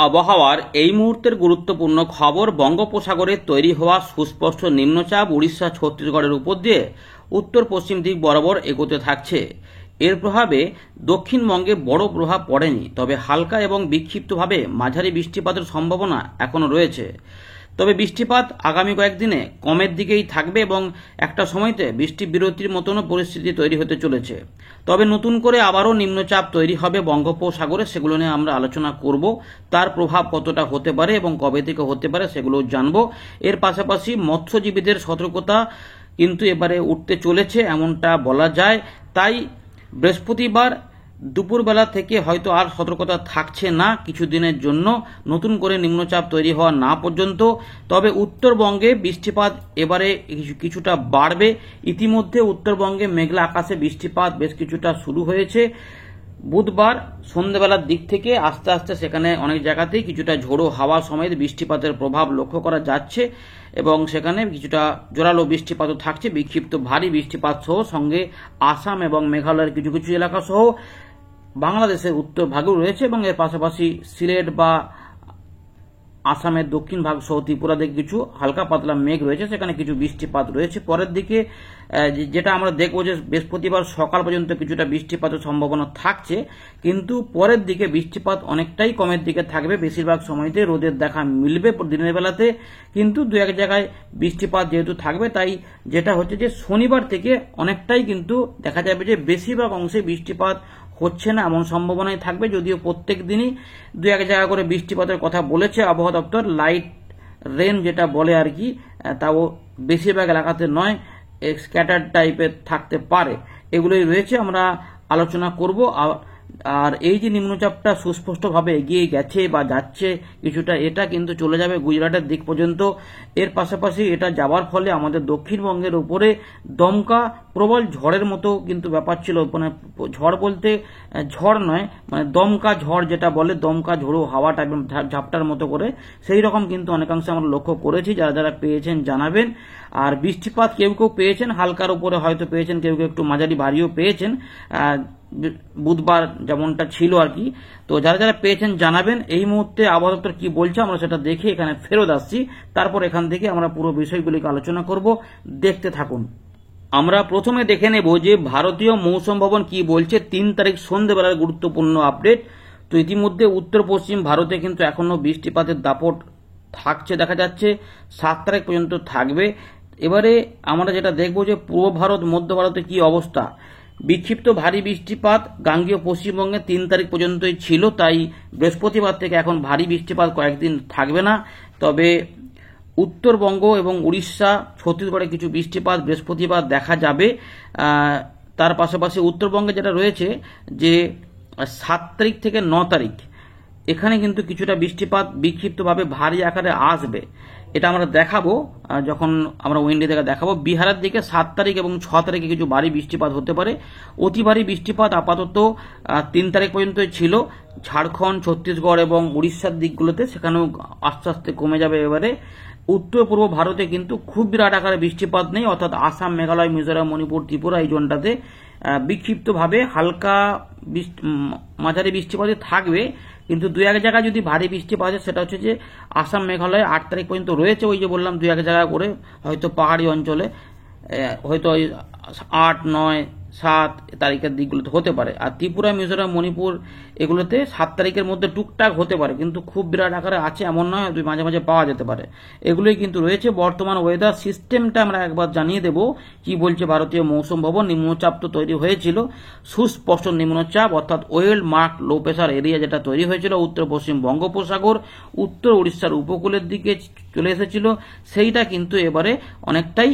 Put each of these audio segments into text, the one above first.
আবহাওয়ার এই মুহূর্তের গুরুত্বপূর্ণ খবর। বঙ্গোপসাগরে তৈরি হওয়া সুস্পষ্ট নিম্নচাপ উড়িষ্যা ছত্তিশগড়ের উপর দিয়ে উত্তর পশ্চিম দিক বরাবর এগোতে থাকছে। এর প্রভাবে দক্ষিণবঙ্গে বড় প্রভাব পড়েনি, তবে হালকা এবং বিক্ষিপ্তভাবে মাঝারি বৃষ্টিপাতের সম্ভাবনা এখনও রয়েছে। তবে বৃষ্টিপাত আগামী কয়েকদিনে কমের দিকেই থাকবে এবং একটা সময়তে বৃষ্টি বিরতির মতনও পরিস্থিতি তৈরি হতে চলেছে। তবে নতুন করে আবারও নিম্নচাপ তৈরি হবে বঙ্গোপসাগরে, সেগুলো নিয়ে আমরা আলোচনা করব। তার প্রভাব কতটা হতে পারে এবং কবে থেকে হতে পারে সেগুলো জানব। এর পাশাপাশি মৎস্যজীবীদের সতর্কতা কিন্তু এবারে উঠতে চলেছে এমনটা বলা যায়। তাই বৃহস্পতিবার দুপুরবেলা থেকে হয়তো আর সতর্কতা থাকছে না কিছুদিনের জন্য, নতুন করে নিম্নচাপ তৈরি হওয়া না পর্যন্ত। তবে উত্তরবঙ্গে বৃষ্টিপাত এবারে কিছুটা বাড়বে। ইতিমধ্যে উত্তরবঙ্গে মেঘলা আকাশে বৃষ্টিপাত বেশ কিছুটা শুরু হয়েছে। বুধবার সন্ধ্যাবেলার দিক থেকে আস্তে আস্তে সেখানে অনেক জায়গাতেই কিছুটা ঝোড়ো হাওয়া সমেত বৃষ্টিপাতের প্রভাব লক্ষ্য করা যাচ্ছে এবং সেখানে কিছুটা জোরালো বৃষ্টিপাতও থাকছে, বিক্ষিপ্ত ভারী বৃষ্টিপাত সহ। সঙ্গে আসাম এবং মেঘালয়ের কিছু কিছু এলাকা সহ বাংলাদেশের উত্তর ভাগেও রয়েছে এবং এর পাশাপাশি সিলেট বা আসামের দক্ষিণ ভাগ সহ ত্রিপুরা দিকে কিছু হালকা পাতলা মেঘ রয়েছে, সেখানে কিছু বৃষ্টিপাত রয়েছে। পরের দিকে যেটা আমরা দেখব যে বৃহস্পতিবার সকাল পর্যন্ত কিছুটা বৃষ্টিপাতের সম্ভাবনা থাকছে, কিন্তু পরের দিকে বৃষ্টিপাত অনেকটাই কমের দিকে থাকবে। বেশিরভাগ সময়তে রোদের দেখা মিলবে দিনের বেলাতে, কিন্তু দু এক জায়গায় বৃষ্টিপাত যেহেতু থাকবে, তাই যেটা হচ্ছে যে শনিবার থেকে অনেকটাই কিন্তু দেখা যাবে যে বেশিরভাগ অংশে বৃষ্টিপাত হচ্ছে না এমন সম্ভাবনাই থাকবে। যদিও প্রত্যেক দিনই দু এক জায়গা করে বৃষ্টিপাতের কথা বলেছে আবহাওয়া দপ্তর, লাইট রেন যেটা বলে আর কি, তাও বেশিরভাগ এলাকাতে নয়, স্ক্যাটার টাইপের থাকতে পারে। এগুলোই রয়েছে, আমরা আলোচনা করব। আর এই যে নিম্নচাপটা সুস্পষ্টভাবে এগিয়ে গেছে বা যাচ্ছে কিছুটা, এটা কিন্তু চলে যাবে গুজরাটের দিক পর্যন্ত। এর পাশাপাশি এটা যাওয়ার ফলে আমাদের দক্ষিণবঙ্গের উপরে দমকা প্রবল ঝড়ের মতো কিন্তু ব্যাপার ছিল। মানে ঝড় বলতে ঝড় নয়, মানে দমকা ঝড় যেটা বলে, দমকা ঝোড়ো হাওয়া টাইপের ঝাপটার মতো করে, সেই রকম কিন্তু অনেকাংশে আমরা লক্ষ্য করেছি। যারা যারা পেয়েছেন জানাবেন। আর বৃষ্টিপাত কেউ কেউ পেয়েছেন হালকার উপরে হয়তো পেয়েছেন, কেউ কেউ একটু মাঝারি ভারীও পেয়েছেন বুধবার যেমনটা ছিল আর কি। তো যারা যারা পেয়েছেন জানাবেন। এই মুহূর্তে আবহাওয়া দপ্তর কি বলছে আমরা সেটা দেখে এখানে ফেরত আসছি, তারপর এখান থেকে আমরা পুরো বিষয়গুলিকে আলোচনা করব, দেখতে থাকুন। আমরা প্রথমে দেখে নেব যে ভারতীয় মৌসুম ভবন কি বলছে 3 তারিখ সন্ধ্যেবেলার গুরুত্বপূর্ণ আপডেট। তো ইতিমধ্যে উত্তর পশ্চিম ভারতে কিন্তু এখনো বৃষ্টিপাতের দাপট থাকছে, দেখা যাচ্ছে 7 তারিখ পর্যন্ত থাকবে। এবারে আমরা যেটা দেখব যে পূর্ব ভারত মধ্য ভারতে কি অবস্থা। বিক্ষিপ্ত ভারী বৃষ্টিপাত গাঙ্গেয় পশ্চিমবঙ্গে 3 তারিখ পর্যন্তই ছিল, তাই বৃহস্পতিবার থেকে এখন ভারী বৃষ্টিপাত কয়েকদিন থাকবে না। তবে উত্তরবঙ্গ এবং উড়িষ্যা ছত্তিশগড়ে কিছু বৃষ্টিপাত বৃহস্পতিবার দেখা যাবে। তার পাশাপাশি উত্তরবঙ্গে যেটা রয়েছে যে 7 তারিখ থেকে 9 তারিখ এখানে কিন্তু কিছুটা বৃষ্টিপাত বিক্ষিপ্তভাবে ভারী আকারে আসবে। এটা আমরা দেখাবো যখন আমরা উইন্ডে থেকে দেখাবো। বিহারের দিকে 7 তারিখ এবং 6 তারিখে কিছু ভারী বৃষ্টিপাত হতে পারে। অতি ভারী বৃষ্টিপাত আপাতত 3 তারিখ পর্যন্তই ছিল ঝাড়খণ্ড, ছত্তিশগড় এবং উড়িষ্যার দিকগুলোতে, সেখানেও আস্তে আস্তে কমে যাবে। এবারে উত্তর পূর্ব ভারতে কিন্তু খুব বিরাট আকারে বৃষ্টিপাত নেই, অর্থাৎ আসাম, মেঘালয়, মিজোরাম, মণিপুর, ত্রিপুরা এই জোনটাতে বিক্ষিপ্তভাবে হালকা মাঝারি বৃষ্টিপাতই থাকবে। কিন্তু দু এক জায়গায় যদি ভারী বৃষ্টিপাত আছে সেটা হচ্ছে যে আসাম, মেঘালয় 8 তারিখ পর্যন্ত রয়েছে। ওই যে বললাম দু এক জায়গা করে হয়তো পাহাড়ি অঞ্চলে হয়তো 8, 9, 7 তারিখের দিকগুলোতে হতে পারে। আর ত্রিপুরা, মিজোরাম, মণিপুর এগুলোতে 7 তারিখের মধ্যে টুকটাক হতে পারে, কিন্তু খুব বিরাট আকারে আছে এমন নয়, মাঝে মাঝে পাওয়া যেতে পারে। এগুলোই কিন্তু রয়েছে। বর্তমান ওয়েদার সিস্টেমটা আমরা একবার জানিয়ে দেব কি বলছে ভারতীয় মৌসুম ভবন। নিম্নচাপ তো তৈরি হয়েছিল, সুস্পষ্ট নিম্নচাপ অর্থাৎ well mark low pressure area যেটা তৈরি হয়েছিল উত্তর পশ্চিম বঙ্গোপসাগর, উত্তর উড়িষ্যার উপকূলের দিকে চলে এসেছিল, সেইটা কিন্তু এবারে অনেকটাই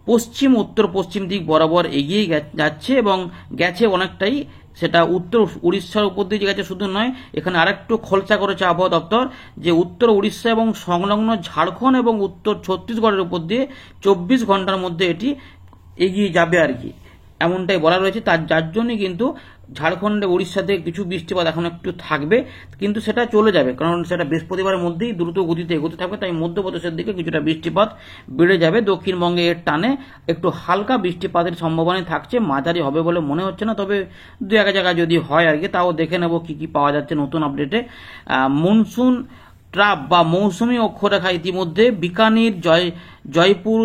পশ্চিম উত্তর পশ্চিম দিক বরাবর এগিয়ে যাচ্ছে এবং গেছে অনেকটাই। সেটা উত্তর উড়িষ্যার উপর দিয়ে গেছে শুধু নয়, এখানে আরেকটু খোলসা করেছে আবহাওয়া দপ্তর যে উত্তর উড়িষ্যা এবং সংলগ্ন ঝাড়খণ্ড এবং উত্তর ছত্তিশগড়ের উপর দিয়ে 24 ঘন্টার মধ্যে এটি এগিয়ে যাবে আর কি, এমনটাই বলা রয়েছে। যার জন্যই কিন্তু ঝাড়খণ্ডে উড়িষ্যাতে কিছু বৃষ্টিপাত এখন একটু থাকবে, কিন্তু সেটা চলে যাবে, কারণ সেটা বৃহস্পতিবারের মধ্যেই দ্রুত গতিতে এগোতে থাকবে। তাই মধ্যপ্রদেশের দিকে কিছুটা বৃষ্টিপাত বেড়ে যাবে। দক্ষিণবঙ্গে এর টানে একটু হালকা বৃষ্টিপাতের সম্ভাবনা থাকছে, মাঝারি হবে বলে মনে হচ্ছে না, তবে দু এক জায়গায় যদি হয় আর কি, তাও দেখে নেব কি কি পাওয়া যাচ্ছে নতুন আপডেটে। মনসুন ট্রাপ বা মৌসুমী অক্ষরেখা ইতিমধ্যে বিকানির, জয়পুর,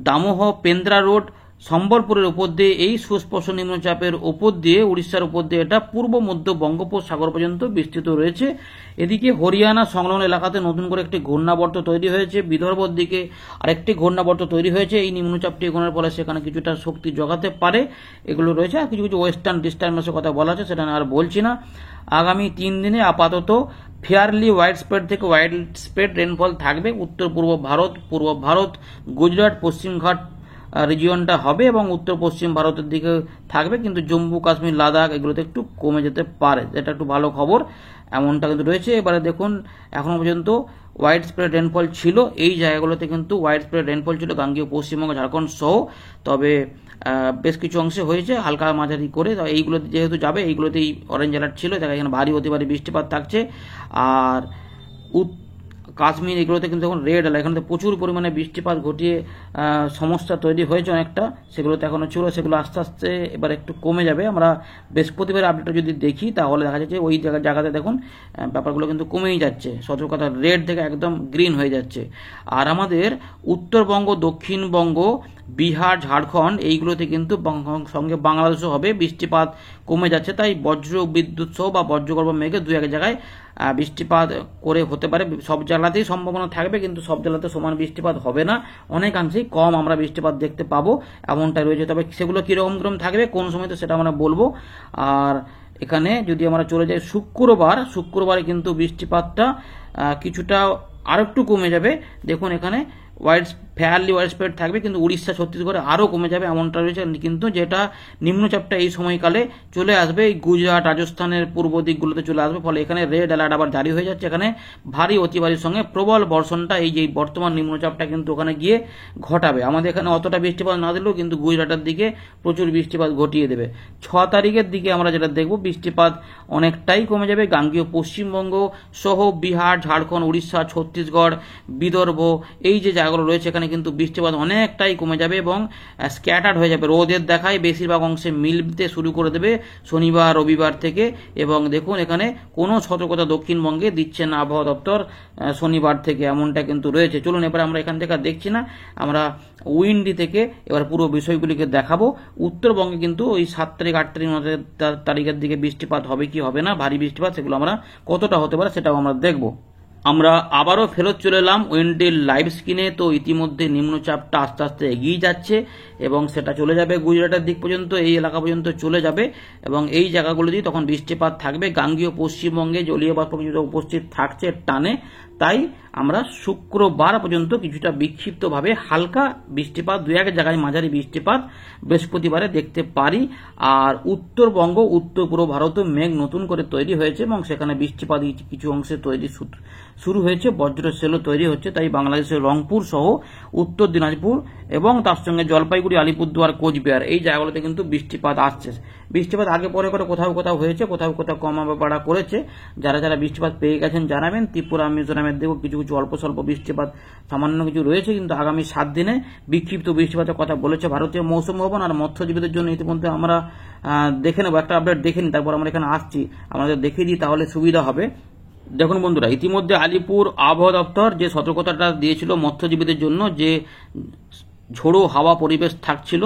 দামোহ, পেন্দ্রা রোড, সম্বলপুরের উপর দিয়ে এই সুস্পষ্ট নিম্নচাপের উপর দিয়ে উড়িষ্যার উপর দিয়ে এটা পূর্ব মধ্য বঙ্গোপসাগর পর্যন্ত বিস্তৃত রয়েছে। এদিকে হরিয়ানা সংলগ্ন এলাকাতে নতুন করে একটি ঘূর্ণাবর্ত তৈরি হয়েছে, বিদর্ভর দিকে আরেকটি ঘূর্ণাবর্ত তৈরি হয়েছে। এই নিম্নচাপটি এগোনোর ফলে সেখানে কিছুটা শক্তি জোগাতে পারে, এগুলো রয়েছে। আর কিছু কিছু ওয়েস্টার্ন ডিস্টার্বেন্সের কথা বলা আছে, সেটা আর বলছি না। আগামী 3 দিনে আপাতত ফেয়ারলি ওয়াইড স্প্রেড থেকে ওয়াইড স্প্রেড রেনফল থাকবে। উত্তর পূর্ব ভারত, গুজরাট, পশ্চিমঘাট রিজিয়নটা হবে এবং উত্তর পশ্চিম ভারতের দিকে থাকবে, কিন্তু জম্মু কাশ্মীর, লাদাখ এগুলোতে একটু কমে যেতে পারে, যেটা একটু ভালো খবর, এমনটা কিন্তু রয়েছে। এবারে দেখুন, এখনো পর্যন্ত ওয়াইড স্প্রেড রেনফল ছিল এই জায়গাগুলোতে, কিন্তু ওয়াইড স্প্রেড রেনফল ছিল গাঙ্গেয় পশ্চিমবঙ্গ, ঝাড়খণ্ড সহ, তবে বেশ কিছু অংশে হয়েছে হালকা মাঝারি করে। এইগুলো যেহেতু যাবে, এইগুলোতেই অরেঞ্জ অ্যালার্ট ছিল, দেখা এখানে ভারী অতি ভারী বৃষ্টিপাত থাকছে। আর কাশ্মীর এগুলোতে কিন্তু এখন রেড অ্যালার্ট, এখানে প্রচুর পরিমাণে বৃষ্টিপাত ঘটিয়ে সমস্যা তৈরি হয়েছে অনেকটা, সেগুলোতে এখনো ছিল, সেগুলো আস্তে আস্তে এবার একটু কমে যাবে। আমরা বৃহস্পতিবার আপডেটটা যদি দেখি তাহলে দেখা যাচ্ছে ওই জায়গাতে দেখুন ব্যাপারগুলো কিন্তু কমেই যাচ্ছে, সতর্কতা রেড থেকে একদম গ্রিন হয়ে যাচ্ছে। আর আমাদের উত্তরবঙ্গ, দক্ষিণবঙ্গ, বিহার, ঝাড়খণ্ড এইগুলোতে কিন্তু সঙ্গে বাংলাদেশও হবে, বৃষ্টিপাত কমে যাচ্ছে। তাই বজ্র বিদ্যুৎ সহ বা বজ্রগর্ভ মেঘে দু এক জায়গায় বৃষ্টিপাত করে হতে পারে, সব জেলাতেই সম্ভাবনা থাকবে, কিন্তু সব জেলাতে সমান বৃষ্টিপাত হবে না, অনেকাংশেই কম আমরা বৃষ্টিপাত দেখতে পাবো, এমনটাই রয়েছে। তবে সেগুলো কীরকম থাকবে কোন সময়, তো সেটা আমরা বলবো। আর এখানে যদি আমরা চলে যাই শুক্রবারে কিন্তু বৃষ্টিপাতটা কিছুটা আর একটু কমে যাবে। দেখুন এখানে ফেয়ারলি ওয়াইড স্প্রেড থাকবে, কিন্তু উড়িষ্যা, ছত্তিশগড়ে আরও কমে যাবে, এমনটা রয়েছে। কিন্তু যেটা নিম্নচাপটা এই সময়কালে চলে আসবে এই গুজরাট, রাজস্থানের পূর্ব দিকগুলোতে চলে আসবে, ফলে এখানে রেড অ্যালার্ট আবার জারি হয়ে যাচ্ছে। এখানে ভারী অতি ভারীর সঙ্গে প্রবল বর্ষণটা এই যে বর্তমান নিম্নচাপটা কিন্তু ওখানে গিয়ে ঘটাবে। আমাদের এখানে অতটা বৃষ্টিপাত না দিলেও কিন্তু গুজরাটের দিকে প্রচুর বৃষ্টিপাত ঘটিয়ে দেবে। 6 তারিখের দিকে আমরা যেটা দেখব, বৃষ্টিপাত অনেকটাই কমে যাবে, গাঙ্গেয় পশ্চিমবঙ্গ সহ বিহার, ঝাড়খণ্ড, উড়িষ্যা, ছত্তিশগড়, বিদর্ভ এই যে জায়গাগুলো রয়েছে এখানে কিন্তু বৃষ্টিপাত অনেকটাই কমে যাবে এবং স্ক্যাটার্ড হয়ে যাবে। রোদের দেখায় বেশিরভাগ অংশে মিলতে শুরু করে দেবে শনিবার, রবিবার থেকে। এবং দেখুন এখানে কোনো সতর্কতা দক্ষিণবঙ্গে দিচ্ছে না আবহাওয়া দপ্তর শনিবার থেকে, এমনটা কিন্তু রয়েছে। চলুন এবার আমরা এখান থেকে দেখছি না, আমরা উইন্ডি থেকে এবার পুরো বিষয়গুলিকে দেখাবো। উত্তরবঙ্গে কিন্তু ওই 7 তারিখ, 8 তারিখ, 9 তারিখের দিকে বৃষ্টিপাত হবে কি হবে না, ভারী বৃষ্টিপাত, সেগুলো আমরা কতটা হতে পারে সেটাও আমরা দেখব। আমরা আবারও ফেরত চলে এলাম উইন্ডির লাইভ স্ক্রিনে। তো ইতিমধ্যে নিম্নচাপটা আস্তে আস্তে এগিয়ে যাচ্ছে এবং সেটা চলে যাবে গুজরাটের দিক পর্যন্ত, এই এলাকা পর্যন্ত চলে যাবে এবং এই জায়গাগুলোতেই তখন বৃষ্টিপাত থাকবে। গাঙ্গেয় পশ্চিমবঙ্গে জলীয় বাষ্প কিছুটা উপস্থিত থাকছে টানে, তাই আমরা শুক্রবার পর্যন্ত কিছুটা বিক্ষিপ্তভাবে হালকা বৃষ্টিপাত, দু এক জায়গায় মাঝারি বৃষ্টিপাত বৃহস্পতিবারে দেখতে পারি। আর উত্তরবঙ্গ, উত্তর পূর্ব ভারতে মেঘ নতুন করে তৈরি হয়েছে এবং সেখানে বৃষ্টিপাত কিছু অংশে তৈরি শুরু হয়েছে, বজ্র সেলও তৈরি হচ্ছে। তাই বাংলাদেশের রংপুর সহ উত্তর দিনাজপুর এবং তার সঙ্গে জলপাইগুড়ি, আলিপুরদুয়ার, কোচবিহার এই জায়গাগুলোতে কিন্তু বৃষ্টিপাত আসছে। বৃষ্টিপাত আগে পরে করে কোথাও কোথাও হয়েছে, কোথাও কোথাও কমা বাড়া করেছে। যারা যারা বৃষ্টিপাত পেয়ে গেছেন জানাবেন। ত্রিপুরা, মিজোরামের দিকেও কিছু কিছু অল্প স্বল্প বৃষ্টিপাত সামান্য কিছু রয়েছে, কিন্তু আগামী 7 দিনে বিক্ষিপ্ত বৃষ্টিপাতের কথা বলেছে ভারতীয় মৌসুম ভবন। আর মৎস্যজীবীদের জন্য ইতিমধ্যে আমরা দেখে নেব, একটা আপডেট দেখে নিই, তারপর আমরা এখানে আসছি, আমাদের দেখিয়ে দিই, তাহলে সুবিধা হবে। দেখুন বন্ধুরা, ইতিমধ্যে আলিপুর আবহাওয়া দপ্তর যে সতর্কতাটা দিয়েছিল মৎস্যজীবীদের জন্য, যে ঝোড়ো হাওয়া পরিবেশ থাকছিল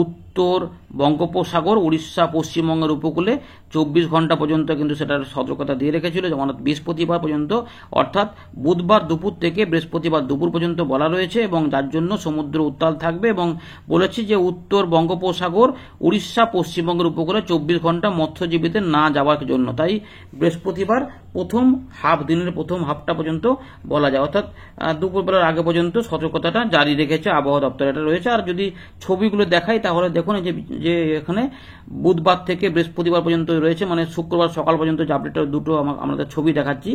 উত্তর বঙ্গোপসাগর, উড়িষ্যা, পশ্চিমবঙ্গের উপকূলে 24 ঘন্টা পর্যন্ত কিন্তু সেটার সতর্কতা দিয়ে রেখেছিল, যেমন বৃহস্পতিবার পর্যন্ত, অর্থাৎ বুধবার দুপুর থেকে বৃহস্পতিবার দুপুর পর্যন্ত বলা রয়েছে। এবং যার জন্য সমুদ্র উত্তাল থাকবে এবং বলেছি যে উত্তর বঙ্গোপসাগর, উড়িষ্যা, পশ্চিমবঙ্গের উপকূলে 24 ঘন্টা মৎস্যজীবীদের না যাওয়ার জন্য। তাই বৃহস্পতিবার প্রথম দিনের প্রথম হাফটা পর্যন্ত বলা যায়, অর্থাৎ দুপুরবেলার আগে পর্যন্ত সতর্কতাটা জারি রেখেছে আবহাওয়া দপ্তর, এটা রয়েছে। আর যদি ছবিগুলো দেখাই তাহলে দেখুন দেখুন এই যে এখানে বুধবার থেকে বৃহস্পতিবার পর্যন্ত রয়েছে, মানে শুক্রবার সকাল পর্যন্ত যে আপডেটটা দুটো আমাদের ছবি দেখাচ্ছি,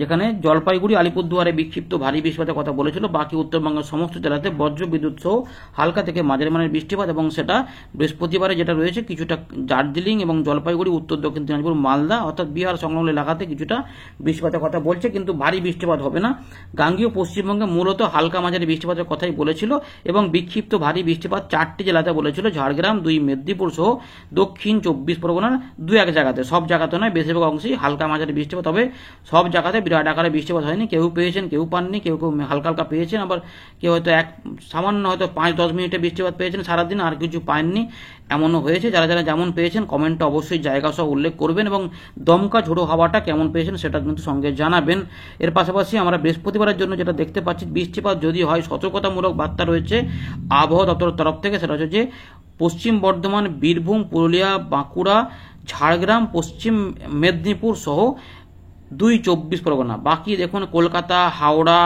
যেখানে জলপাইগুড়ি আলিপুরদুয়ারে বিক্ষিপ্ত ভারী বৃষ্টিপাতের কথা বলেছিল। বাকি উত্তরবঙ্গের সমস্ত জেলাতে বজ্র বিদ্যুৎ সহ হালকা থেকে মাঝারি মানের বৃষ্টিপাত, এবং সেটা বৃহস্পতিবারে যেটা রয়েছে কিছুটা দার্জিলিং এবং জলপাইগুড়ি, উত্তর দক্ষিণ দিনাজপুর, মালদা অর্থাৎ বিহার সংলগ্ন এলাকাতে কিছুটা বৃষ্টিপাতের কথা বলছে, কিন্তু ভারী বৃষ্টিপাত হবে না। গাঙ্গীয় পশ্চিমবঙ্গে মূলত হালকা মাঝারি বৃষ্টিপাতের কথাই বলেছিল, এবং বিক্ষিপ্ত ভারী বৃষ্টিপাত 4টি জেলাতে বলেছিল, ঝাড়গ্রাম, 2 মেদিনীপুর সহ দক্ষিণ 24 পরগনার 2-1 জায়গাতে, সব জায়গাতে নয়, বেশিরভাগ অংশেই হালকা মাঝারি বৃষ্টিপাত হবে। সব জায়গাতে বিরাট আকারে বৃষ্টিপাত হয়নি, কেউ পেয়েছেন কেউ পাননি, কেউ কেউ হালকা হালকা পেয়েছেন, আবার কেউ হয়তো সামান্য হয়তো 5-10 মিনিটে বৃষ্টিপাত পেয়েছেন সারাদিন, আর কিছু পাননি, এমনও হয়েছে। যারা যারা যেমন পেয়েছেন কমেন্টে অবশ্যই জায়গা সহ উল্লেখ করবেন, এবং দমকা ঝোড়ো হাওয়াটা কেমন পেয়েছেন সেটা কিন্তু সঙ্গে জানাবেন। এর পাশাপাশি আমরা বৃহস্পতিবারের জন্য যেটা দেখতে পাচ্ছি, বৃষ্টিপাত যদি হয় সতর্কতামূলক বার্তা রয়েছে আবহাওয়া দপ্তরের তরফ থেকে, সেটা হচ্ছে যে পশ্চিম বর্ধমান, বীরভূম, পুরুলিয়া, বাঁকুড়া, ঝাড়গ্রাম, পশ্চিম মেদিনীপুর সহ 2-24 পরগনা। বাকি দেখুন কলকাতা, হাওড়া,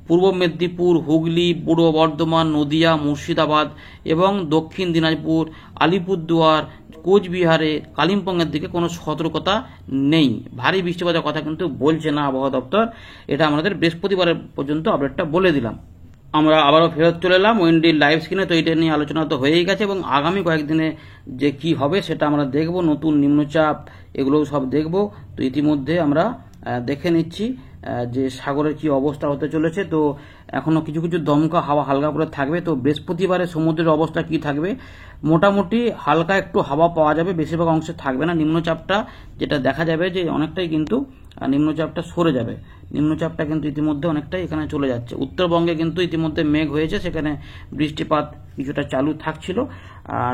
পূর্ব মেদিনীপুর, হুগলি, পূর্ব বর্ধমান, নদিয়া, মুর্শিদাবাদ এবং দক্ষিণ দিনাজপুর, আলিপুরদুয়ার, কোচবিহারে, কালিম্পংয়ের দিকে কোনো সতর্কতা নেই। ভারী বৃষ্টিপাতের কথা কিন্তু বলছে না আবহাওয়া দপ্তর। এটা আমাদের বৃহস্পতিবারের পর্যন্ত আপডেটটা বলে দিলাম। আমরা আবারও ফেরত চলে এলাম ওয়েন্ডির লাইভ স্ক্রিনে। তো এটা নিয়ে আলোচনা তো হয়েই গেছে, এবং আগামী কয়েকদিনে যে কি হবে সেটা আমরা দেখব, নতুন নিম্নচাপ এগুলোও সব দেখব। তো ইতিমধ্যে আমরা দেখে নিচ্ছি যে সাগরের কি অবস্থা হতে চলেছে। তো এখনো কিছু কিছু দমকা হাওয়া হালকা করে থাকবে। তো বৃহস্পতিবারে সমুদ্রের অবস্থা কি থাকবে, মোটামুটি হালকা একটু হাওয়া পাওয়া যাবে, বেশিরভাগ অংশে থাকবে না। নিম্নচাপটা যেটা দেখা যাবে যে অনেকটাই কিন্তু নিম্নচাপটা সরে যাবে। নিম্নচাপটা কিন্তু ইতিমধ্যে অনেকটাই এখানে চলে যাচ্ছে। উত্তরবঙ্গে কিন্তু ইতিমধ্যে মেঘ হয়েছে, সেখানে বৃষ্টিপাত কিছুটা চালু থাকছিল,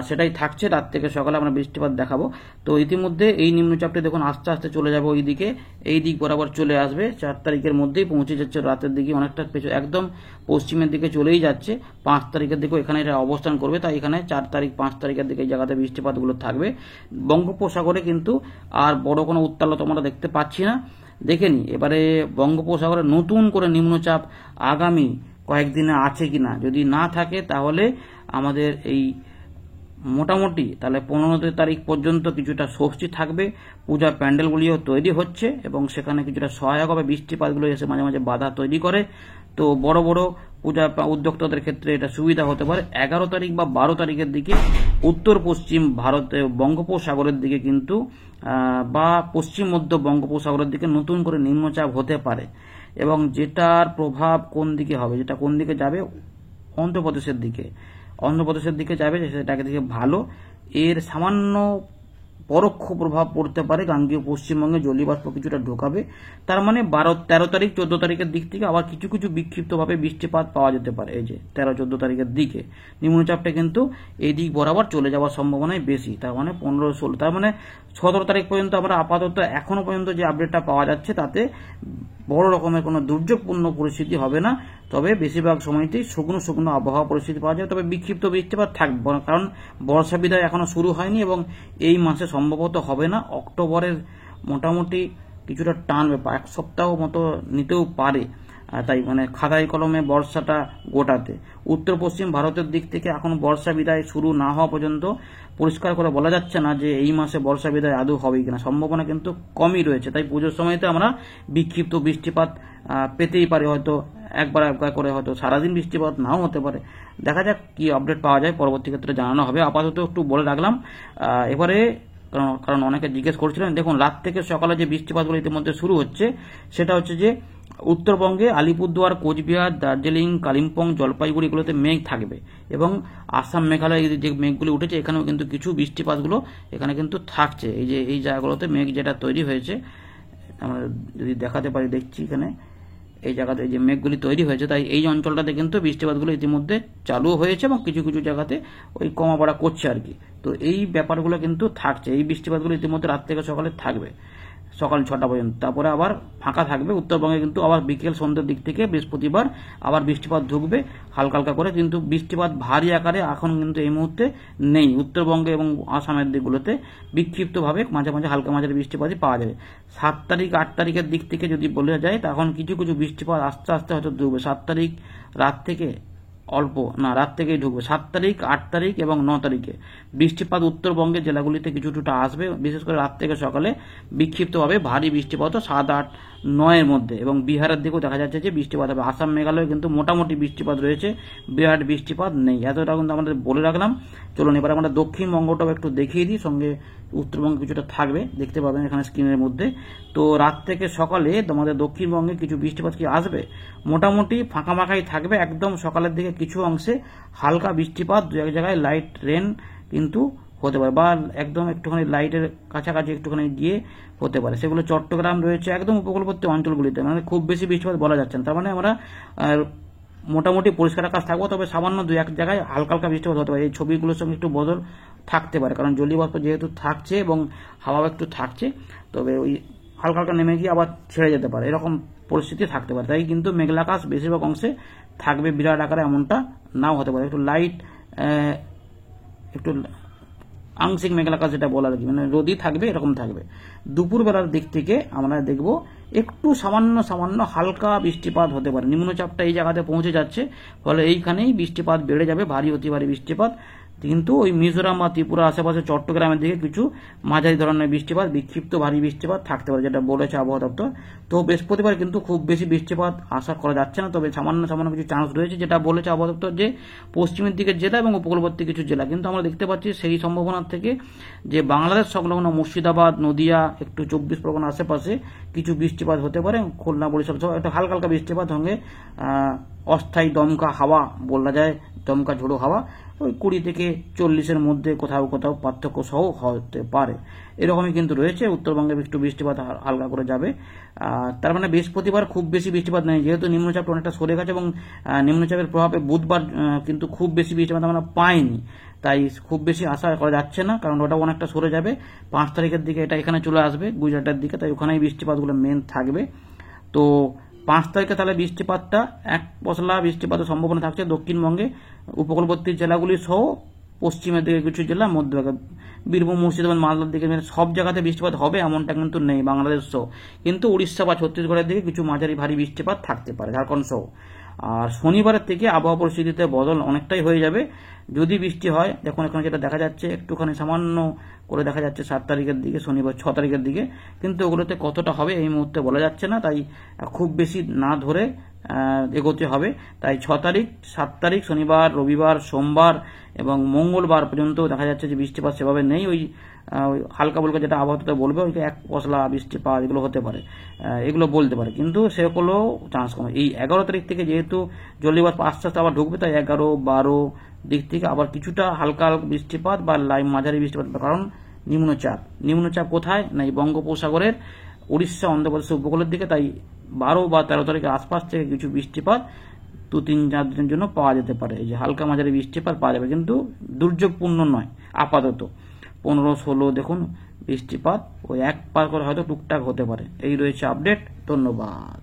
সেটাই থাকছে। রাত থেকে সকালে আমরা বৃষ্টিপাত দেখাবো। তো ইতিমধ্যে এই নিম্নচাপটা দেখুন আস্তে আস্তে চলে যাবে ওই দিকে, এই দিক বরাবর চলে আসবে। 4 তারিখের মধ্যেই পৌঁছে যাচ্ছে রাতের দিকে, অনেকটা একদম পশ্চিমের দিকে চলেই যাচ্ছে। 5 তারিখের দিকেও এখানে এটা অবস্থান করবে, তাই এখানে 4 তারিখ 5 তারিখের দিকে এই জায়গাতে বৃষ্টিপাতগুলো থাকবে। বঙ্গোপসাগরে কিন্তু আর বড় কোনো উত্তালতা আমরা দেখতে পাচ্ছি না। দেখে নি এবারে বঙ্গোপসাগরে নতুন করে নিম্নচাপ আগামী কয়েকদিনে আছে কিনা, যদি না থাকে তাহলে আমাদের এই মোটামুটি তাহলে 15 তারিখ পর্যন্ত কিছুটা স্বস্তি থাকবে। পূজা প্যান্ডেলগুলিও তৈরি হচ্ছে, এবং সেখানে কিছুটা সহায়ক হবে। বৃষ্টিপাতগুলো এসে মাঝে মাঝে বাধা তৈরি করে, তো বড় বড় পূজা উদ্যোক্তাদের ক্ষেত্রে এটা সুবিধা হতে পারে। 11 তারিখ বা 12 তারিখের দিকে উত্তর পশ্চিম ভারতে বঙ্গোপসাগরের দিকে কিন্তু বা পশ্চিম মধ্য বঙ্গোপসাগরের দিকে নতুন করে নিম্নচাপ হতে পারে, এবং যেটার প্রভাব কোন দিকে হবে, যেটা কোন দিকে যাবে, অন্ধ্রপ্রদেশের দিকে যাবে, সেটাকে দিকে ভালো। এর সামান্য পরোক্ষ প্রভাব পড়তে পারে গাঙ্গীয় পশ্চিমবঙ্গে, জলীয়বাষ্প কিছুটা ঢোকাবে। তার মানে 13 তারিখ 14 তারিখের দিক থেকে আবার কিছু কিছু বিক্ষিপ্তভাবে বৃষ্টিপাত পাওয়া যেতে পারে। এই যে 13-14 তারিখের দিকে নিম্নচাপটা কিন্তু এই দিক বরাবর চলে যাওয়ার সম্ভাবনাই বেশি। তার মানে 15-16, তার মানে 17 তারিখ পর্যন্ত আমরা আপাতত এখনো পর্যন্ত যে আপডেটটা পাওয়া যাচ্ছে তাতে বড় রকমের কোনো দুর্যোগপূর্ণ পরিস্থিতি হবে না। তবে বেশিরভাগ সময়তেই শুকনো শুকনো আবহাওয়া পরিস্থিতি পাওয়া যাবে। তবে বিক্ষিপ্ত বৃষ্টিপাত থাকবে, কারণ বর্ষা বিদায় এখনো শুরু হয়নি, এবং এই মাসে সম্ভবত হবে না। অক্টোবরের মোটামুটি কিছুটা টানবে, 1 সপ্তাহ মতো নিতেও পারে। তাই মানে খাতায় কলমে বর্ষাটা গোটাতে উত্তর পশ্চিম ভারতের দিক থেকে এখন বর্ষা বিদায় শুরু না হওয়া পর্যন্ত পরিষ্কার করে বলা যাচ্ছে না যে এই মাসে বর্ষা বিদায় আদৌ হবে কিনা, সম্ভাবনা কিন্তু কমই রয়েছে। তাই পুজোর সময়তে আমরা বিক্ষিপ্ত বৃষ্টিপাত পেতেই পারি, হয়তো একবার করে, হয়তো সারাদিন বৃষ্টিপাত নাও হতে পারে। দেখা যাক কি আপডেট পাওয়া যায়, পরবর্তী ক্ষেত্রে জানানো হবে। আপাতত একটু বলে রাখলাম। এবারে কারণ অনেকে জিজ্ঞেস করছিলেন, দেখুন রাত থেকে সকালে যে বৃষ্টিপাতগুলো ইতিমধ্যে শুরু হচ্ছে, সেটা হচ্ছে যে উত্তরবঙ্গে আলিপুরদুয়ার, কোচবিহার, দার্জিলিং, কালিম্পং, জলপাইগুড়ি এগুলোতে মেঘ থাকবে, এবং আসাম, মেঘালয় যে মেঘগুলি উঠেছে এখানেও কিন্তু কিছু বৃষ্টিপাতগুলো এখানে কিন্তু থাকছে। এই যে এই জায়গাগুলোতে মেঘ যেটা তৈরি হয়েছে, আমরা যদি দেখাতে পারি, দেখছি এখানে এই জায়গাতে যে মেঘগুলি তৈরি হয়েছে, তাই এই অঞ্চলটাতে কিন্তু বৃষ্টিপাতগুলো ইতিমধ্যে চালু হয়েছে, এবং কিছু কিছু জায়গাতে ওই কমা বাড়া করছে আর কি। তো এই ব্যাপারগুলো কিন্তু থাকছে, এই বৃষ্টিপাতগুলো ইতিমধ্যে রাত থেকে সকালে থাকবে, সকাল 6টা পর্যন্ত। তারপরে আবার ফাঁকা থাকবে। উত্তরবঙ্গে কিন্তু আবার বিকেল সন্ধ্যের দিক থেকে বৃহস্পতিবার আবার বৃষ্টিপাত ঢুকবে হালকা হালকা করে, কিন্তু বৃষ্টিপাত ভারী আকারে এখন কিন্তু এই মুহূর্তে নেই। উত্তরবঙ্গে এবং আসামের দিকগুলোতে বিক্ষিপ্তভাবে মাঝে মাঝে হালকা মাঝারি বৃষ্টিপাতই পাওয়া যাবে। 7 তারিখ 8 তারিখের দিক থেকে যদি বলা যায়, তখন কিছু কিছু বৃষ্টিপাত আস্তে আস্তে হয়তো ঢুকবে। 7 তারিখ রাত থেকে অল্প না, রাত থেকেই ঢুকবে। 7 তারিখ, 8 তারিখ এবং 9 তারিখে বৃষ্টিপাত উত্তরবঙ্গের জেলাগুলিতে কিছুটা আসবে, বিশেষ করে রাত থেকে সকালে বিক্ষিপ্তভাবে ভারী বৃষ্টিপাত 7, 8, 9-এর মধ্যে। এবং বিহারের দিকেও দেখা যাচ্ছে যে বৃষ্টিপাত হবে। আসাম, মেঘালয় কিন্তু মোটামুটি বৃষ্টিপাত রয়েছে, বিরাট বৃষ্টিপাত নেই। এতটা কিন্তু আমাদের বলে রাখলাম। চলুন এবার আমরা দক্ষিণবঙ্গটাও একটু দেখিয়ে দিই, সঙ্গে উত্তরবঙ্গে কিছুটা থাকবে, দেখতে পাবেন এখানে স্ক্রিনের মধ্যে। তো রাত থেকে সকালে আমাদের দক্ষিণবঙ্গে কিছু বৃষ্টিপাত কি আসবে, মোটামুটি ফাঁকা ফাঁকাই থাকবে। একদম সকালের দিকে কিছু অংশে হালকা বৃষ্টিপাত, দু এক জায়গায় লাইট রেন কিন্তু হতে পারে, বা একদম একটুখানি লাইটের কাছাকাছি একটুখানি গিয়ে হতে পারে। সেগুলো চট্টগ্রাম রয়েছে, একদম উপকূলবর্তী অঞ্চলগুলিতে, মানে খুব বেশি বৃষ্টিপাত বলা যাচ্ছে না। তার মানে আমরা মোটামুটি পরিষ্কার আকাশ থাকবো, তবে সামান্য দু এক জায়গায় হালকা হালকা বৃষ্টিপাত হতে পারে। এই ছবিগুলোর সঙ্গে একটু বদল থাকতে পারে, কারণ জলীয়বাষ্প যেহেতু থাকছে এবং হাওয়াও একটু থাকছে, তবে ওই হালকা হালকা নেমে গিয়ে আবার ছেড়ে যেতে পারে, এরকম পরিস্থিতি থাকতে পারে। তাই কিন্তু মেঘলা আকাশ বেশিরভাগ অংশে থাকবে, বিরাট আকারে এমনটা নাও হতে পারে। একটু লাইট, একটু আংশিক মেঘলা আকাশ যেটা বলা যায়, মানে রোদই থাকবে, এরকম থাকবে। দুপুরবেলার দিক থেকে আমরা দেখব একটু সামান্য সামান্য হালকা বৃষ্টিপাত হতে পারে। নিম্নচাপটা এই জায়গাতে পৌঁছে যাচ্ছে, ফলে এইখানেই বৃষ্টিপাত বেড়ে যাবে, ভারী অতি ভারী বৃষ্টিপাত। কিন্তু ওই মিজোরাম বা ত্রিপুরা আশেপাশে চট্টগ্রামের দিকে কিছু মাঝারি ধরনের বৃষ্টিপাত, বিক্ষিপ্ত ভারী বৃষ্টিপাত থাকতে পারে, যেটা বলেছে আবহাওয়া দপ্তর। তো বৃহস্পতিবার কিন্তু খুব বেশি বৃষ্টিপাত আশা করা যাচ্ছে না, তবে সামান্য সামান্য কিছু চান্স রয়েছে, যেটা বলেছে আবহাওয়া দপ্তর, যে পশ্চিমের দিকের জেলা এবং উপকূলবর্তী কিছু জেলা। কিন্তু আমরা দেখতে পাচ্ছি সেই সম্ভাবনার থেকে যে বাংলাদেশ সংলগ্ন মুর্শিদাবাদ, নদিয়া, একটু 24 পরগনা আশেপাশে কিছু বৃষ্টিপাত হতে পারে, খুলনা, বরিশাল সহ একটা হালকা হালকা বৃষ্টিপাত, সঙ্গে অস্থায়ী দমকা হাওয়া বলা যায়, দমকা ঝোড়ো হাওয়া ওই 20 থেকে 40-এর মধ্যে কোথাও কোথাও পার্থক্য সহ হতে পারে, এরকমই কিন্তু রয়েছে। উত্তরবঙ্গে একটু বৃষ্টিপাত হালকা করে যাবে। তার মানে বৃহস্পতিবার খুব বেশি বৃষ্টিপাত নেই, যেহেতু নিম্নচাপটা অনেকটা সরে গেছে এবং নিম্নচাপের প্রভাবে বুধবার কিন্তু খুব বেশি বৃষ্টিপাত আমরা পাইনি, তাই খুব বেশি আশা করা যাচ্ছে না, কারণ ওটা অনেকটা সরে যাবে। 5 তারিখের দিকে এটা এখানে চলে আসবে গুজরাটের দিকে, তাই ওখানেই বৃষ্টিপাতগুলো মেন থাকবে। তো 5 তারিখে তাহলে বৃষ্টিপাতটা এক পশলা বৃষ্টিপাতের সম্ভাবনা থাকছে দক্ষিণবঙ্গে, উপকূলবর্তী জেলাগুলি সহ পশ্চিমের দিকে কিছু জেলা, মধ্যভাগে বীরভূম, মুর্শিদাবাদ, মালদার দিকে সব জায়গাতে বৃষ্টিপাত হবে এমনটা কিন্তু নেই, বাংলাদেশ সহ। কিন্তু উড়িষ্যা বা ছত্তিশগড়ের দিকে কিছু মাঝারি ভারী বৃষ্টিপাত থাকতে পারে, ঝাড়খণ্ড সহ। আর শনিবারের থেকে আবহাওয়া পরিস্থিতিতে বদল অনেকটাই হয়ে যাবে, যদি বৃষ্টি হয়। দেখুন এখানে যেটা দেখা যাচ্ছে, একটুখানি সামান্য করে দেখা যাচ্ছে 7 তারিখের দিকে, শনিবার 6 তারিখের দিকে, কিন্তু ওগুলোতে কতটা হবে এই মুহূর্তে বলা যাচ্ছে না, তাই খুব বেশি না ধরে এগোতে হবে। তাই 6 তারিখ, 7 তারিখ শনিবার, রবিবার, সোমবার এবং মঙ্গলবার পর্যন্ত দেখা যাচ্ছে যে বৃষ্টিপাত সেভাবে নেই। ওই হালকা ফুলকা যেটা আবহাওয়া বলবে, ওই এক পশলা বৃষ্টিপাত এগুলো হতে পারে, এগুলো বলতে পারে, কিন্তু সেগুলো চান্স কম। এই 11 তারিখ থেকে যেহেতু জলীয়বাষ্প আস্তে আস্তে আবার ঢুকবে, তাই 11, 12 দিক থেকে আবার কিছুটা হালকা বৃষ্টিপাত বা মাঝারি বৃষ্টিপাত, কারণ নিম্নচাপ কোথায় না এই বঙ্গোপসাগরের উড়িষ্যা, অন্ধ্রপ্রদেশের উপকূলের দিকে, তাই 12 বা 13 তারিখের আশপাশ থেকে কিছু বৃষ্টিপাত 2-3-4 দিনের জন্য পাওয়া যেতে পারে। এই যে হালকা মাঝারি বৃষ্টিপাত পাওয়া যাবে, কিন্তু দুর্যোগপূর্ণ নয় আপাতত। 15-16 দেখুন বৃষ্টিপাত ওই এক পার করে হয়তো টুকটাক হতে পারে। এই রয়েছে আপডেট, ধন্যবাদ।